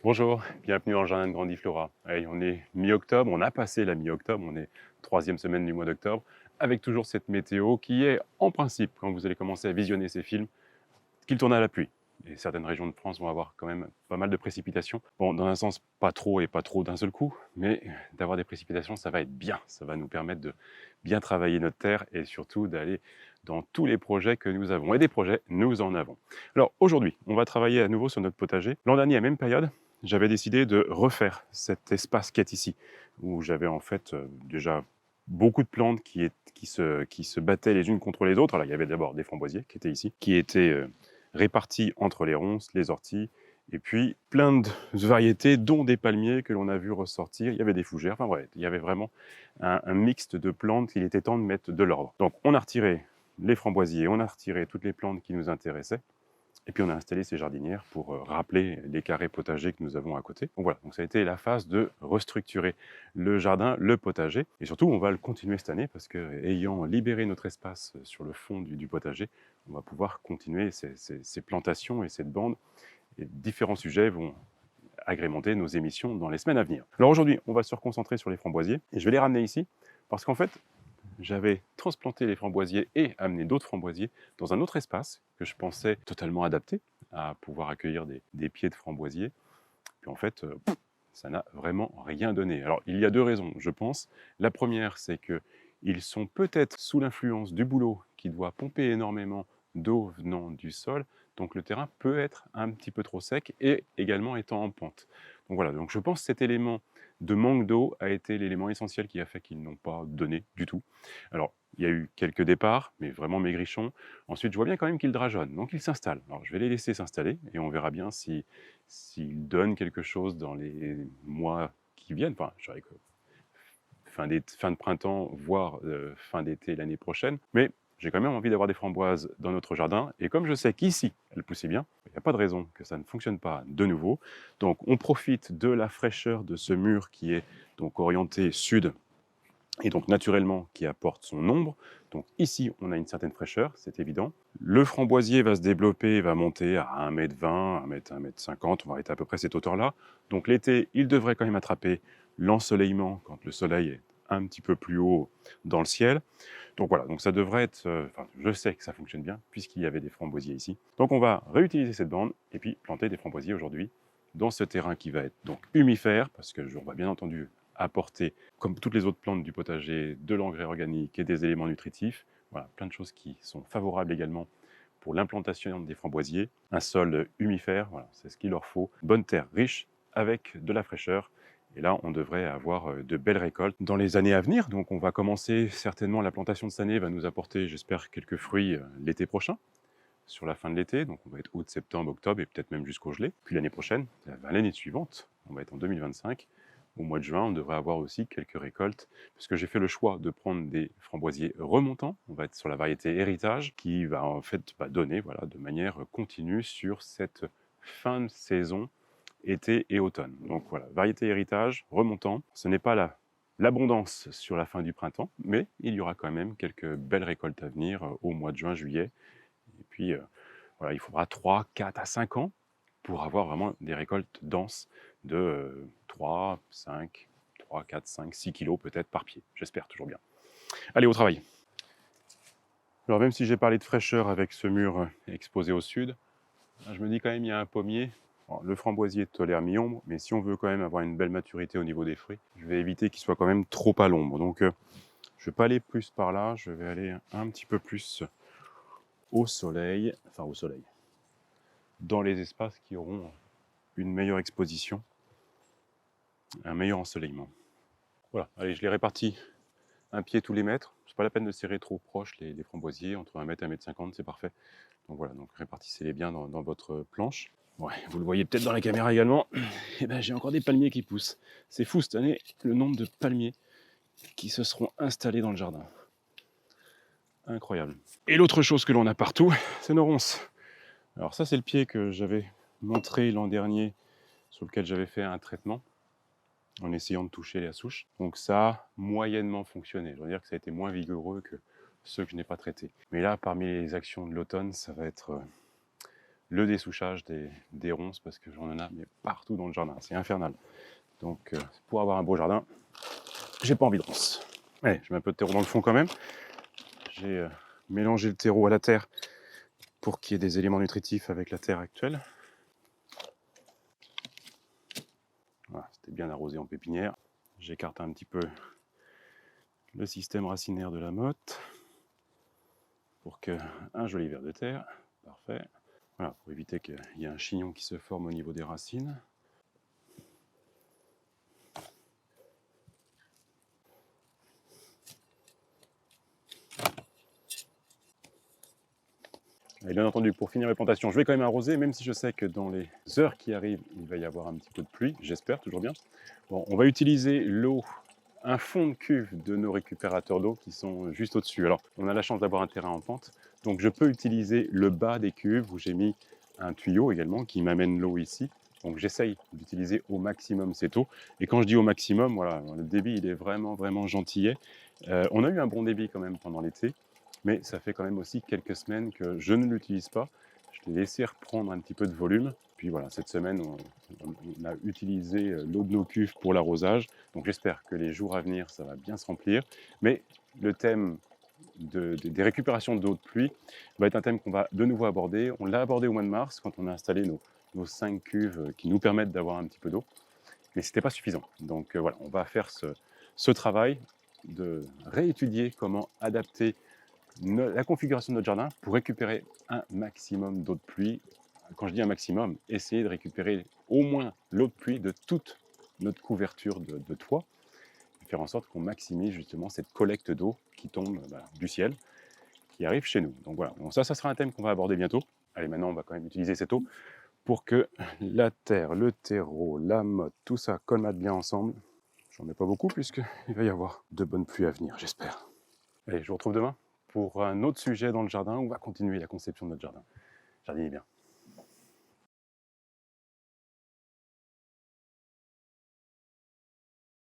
Bonjour, bienvenue dans le jardin de Grandiflora. Allez, on est mi-octobre, on a passé la mi-octobre, on est troisième semaine du mois d'octobre, avec toujours cette météo qui est, en principe, quand vous allez commencer à visionner ces films, qu'il tourne à la pluie. Et certaines régions de France vont avoir quand même pas mal de précipitations. Bon, dans un sens, pas trop et pas trop d'un seul coup, mais d'avoir des précipitations, ça va être bien. Ça va nous permettre de bien travailler notre terre et surtout d'aller dans tous les projets que nous avons. Et des projets, nous en avons. Alors aujourd'hui, on va travailler à nouveau sur notre potager. L'an dernier, à la même période, j'avais décidé de refaire cet espace qui est ici, où j'avais en fait déjà beaucoup de plantes qui se battaient les unes contre les autres. Alors, il y avait d'abord des framboisiers qui étaient ici, qui étaient répartis entre les ronces, les orties, et puis plein de variétés, dont des palmiers que l'on a vu ressortir. Il y avait des fougères, enfin bref, il y avait vraiment un mixte de plantes qu'il était temps de mettre de l'ordre. Donc on a retiré les framboisiers, on a retiré toutes les plantes qui nous intéressaient, et puis on a installé ces jardinières pour rappeler les carrés potagers que nous avons à côté. Donc voilà, donc ça a été la phase de restructurer le jardin, le potager. Et surtout, on va le continuer cette année parce que, ayant libéré notre espace sur le fond du potager, on va pouvoir continuer ces plantations et cette bande. Et différents sujets vont agrémenter nos émissions dans les semaines à venir. Alors aujourd'hui, on va se reconcentrer sur les framboisiers et je vais les ramener ici parce qu'en fait, j'avais transplanté les framboisiers et amené d'autres framboisiers dans un autre espace que je pensais totalement adapté à pouvoir accueillir des pieds de framboisiers. Puis en fait, ça n'a vraiment rien donné. Alors il y a deux raisons, je pense. La première, c'est qu'ils sont peut-être sous l'influence du bouleau qui doit pomper énormément d'eau venant du sol, donc le terrain peut être un petit peu trop sec et également étant en pente. Donc voilà, donc je pense que cet élément de manque d'eau a été l'élément essentiel qui a fait qu'ils n'ont pas donné du tout. Alors, il y a eu quelques départs, mais vraiment maigrichons. Ensuite, je vois bien quand même qu'ils drageonnent, donc ils s'installent. Alors, je vais les laisser s'installer et on verra bien s'ils donnent quelque chose dans les mois qui viennent. Enfin, je dirais que fin de printemps, voire fin d'été l'année prochaine. Mais j'ai quand même envie d'avoir des framboises dans notre jardin. Et comme je sais qu'ici, elles poussaient bien, il n'y a pas de raison que ça ne fonctionne pas de nouveau. Donc, on profite de la fraîcheur de ce mur qui est donc orienté sud et donc naturellement qui apporte son ombre. Donc ici, on a une certaine fraîcheur, c'est évident. Le framboisier va se développer, va monter à 1,20 m, 1,50 m, on va être à peu près cette hauteur-là. Donc l'été, il devrait quand même attraper l'ensoleillement quand le soleil est un petit peu plus haut dans le ciel. Donc voilà, donc ça devrait être, je sais que ça fonctionne bien puisqu'il y avait des framboisiers ici. Donc on va réutiliser cette bande et puis planter des framboisiers aujourd'hui dans ce terrain qui va être donc humifère parce que on va bien entendu apporter, comme toutes les autres plantes du potager, de l'engrais organique et des éléments nutritifs. Voilà, plein de choses qui sont favorables également pour l'implantation des framboisiers. Un sol humifère, voilà, c'est ce qu'il leur faut. Bonne terre riche avec de la fraîcheur. Et là, on devrait avoir de belles récoltes dans les années à venir. Donc, on va commencer certainement la plantation de cette année, va nous apporter, j'espère, quelques fruits l'été prochain, sur la fin de l'été. Donc, on va être août, septembre, octobre et peut-être même jusqu'au gelé. Puis l'année prochaine, l'année suivante, on va être en 2025. Au mois de juin, on devrait avoir aussi quelques récoltes, puisque j'ai fait le choix de prendre des framboisiers remontants. On va être sur la variété héritage, qui va en fait donner voilà, de manière continue sur cette fin de saison été et automne. Donc voilà, variété héritage, remontant. Ce n'est pas l'abondance sur la fin du printemps, mais il y aura quand même quelques belles récoltes à venir au mois de juin, juillet. Et puis voilà, il faudra 3, 4 à 5 ans pour avoir vraiment des récoltes denses de 3, 5, 3, 4, 5, 6 kilos peut-être par pied. J'espère toujours bien. Allez, au travail. Alors même si j'ai parlé de fraîcheur avec ce mur exposé au sud, je me dis quand même il y a un pommier. Alors, le framboisier tolère mi-ombre, mais si on veut quand même avoir une belle maturité au niveau des fruits, je vais éviter qu'il soit quand même trop à l'ombre. Donc je ne vais pas aller plus par là, je vais aller un petit peu plus au soleil, dans les espaces qui auront une meilleure exposition, un meilleur ensoleillement. Voilà, allez, je les répartis un pied tous les mètres. C'est pas la peine de serrer trop proche les framboisiers, entre 1 mètre et 1,50 m, c'est parfait. Donc voilà, donc répartissez-les bien dans votre planche. Ouais, vous le voyez peut-être dans la caméra également. Et ben, j'ai encore des palmiers qui poussent. C'est fou cette année, le nombre de palmiers qui se seront installés dans le jardin. Incroyable. Et l'autre chose que l'on a partout, c'est nos ronces. Alors ça, c'est le pied que j'avais montré l'an dernier, sur lequel j'avais fait un traitement en essayant de toucher la souche. Donc ça a moyennement fonctionné. Je veux dire que ça a été moins vigoureux que ceux que je n'ai pas traités. Mais là, parmi les actions de l'automne, ça va être le dessouchage des ronces, parce que j'en ai mais partout dans le jardin, c'est infernal. Donc pour avoir un beau jardin, j'ai pas envie de ronces. Allez, je mets un peu de terreau dans le fond quand même. J'ai mélangé le terreau à la terre pour qu'il y ait des éléments nutritifs avec la terre actuelle. Voilà, c'était bien arrosé en pépinière. J'écarte un petit peu le système racinaire de la motte pour qu'un joli ver de terre. Parfait. Voilà, pour éviter qu'il y ait un chignon qui se forme au niveau des racines. Et bien entendu, pour finir les plantations, je vais quand même arroser, même si je sais que dans les heures qui arrivent, il va y avoir un petit peu de pluie, j'espère, toujours bien. Bon, on va utiliser l'eau, un fond de cuve de nos récupérateurs d'eau qui sont juste au-dessus. Alors, on a la chance d'avoir un terrain en pente, donc je peux utiliser le bas des cuves où j'ai mis un tuyau également qui m'amène l'eau ici. Donc j'essaye d'utiliser au maximum cette eau. Et quand je dis au maximum, voilà, le débit il est vraiment, vraiment gentillet. On a eu un bon débit quand même pendant l'été. Mais ça fait quand même aussi quelques semaines que je ne l'utilise pas. Je l'ai laissé reprendre un petit peu de volume. Puis voilà, cette semaine, on a utilisé l'eau de nos cuves pour l'arrosage. Donc j'espère que les jours à venir, ça va bien se remplir. Mais le thème des récupérations d'eau de pluie va être un thème qu'on va de nouveau aborder. On l'a abordé au mois de mars quand on a installé nos 5 cuves qui nous permettent d'avoir un petit peu d'eau. Mais ce n'était pas suffisant. Donc voilà, on va faire ce travail de réétudier comment adapter la configuration de notre jardin pour récupérer un maximum d'eau de pluie. Quand je dis un maximum, essayer de récupérer au moins l'eau de pluie de toute notre couverture de toit et faire en sorte qu'on maximise justement cette collecte d'eau qui tombe du ciel, qui arrive chez nous. Donc voilà, donc ça sera un thème qu'on va aborder bientôt. Allez, maintenant, on va quand même utiliser cette eau pour que la terre, le terreau, la motte, tout ça colmate bien ensemble. J'en mets pas beaucoup puisqu'il va y avoir de bonnes pluies à venir, j'espère. Allez, je vous retrouve demain pour un autre sujet dans le jardin. On va continuer la conception de notre jardin. Jardinez bien.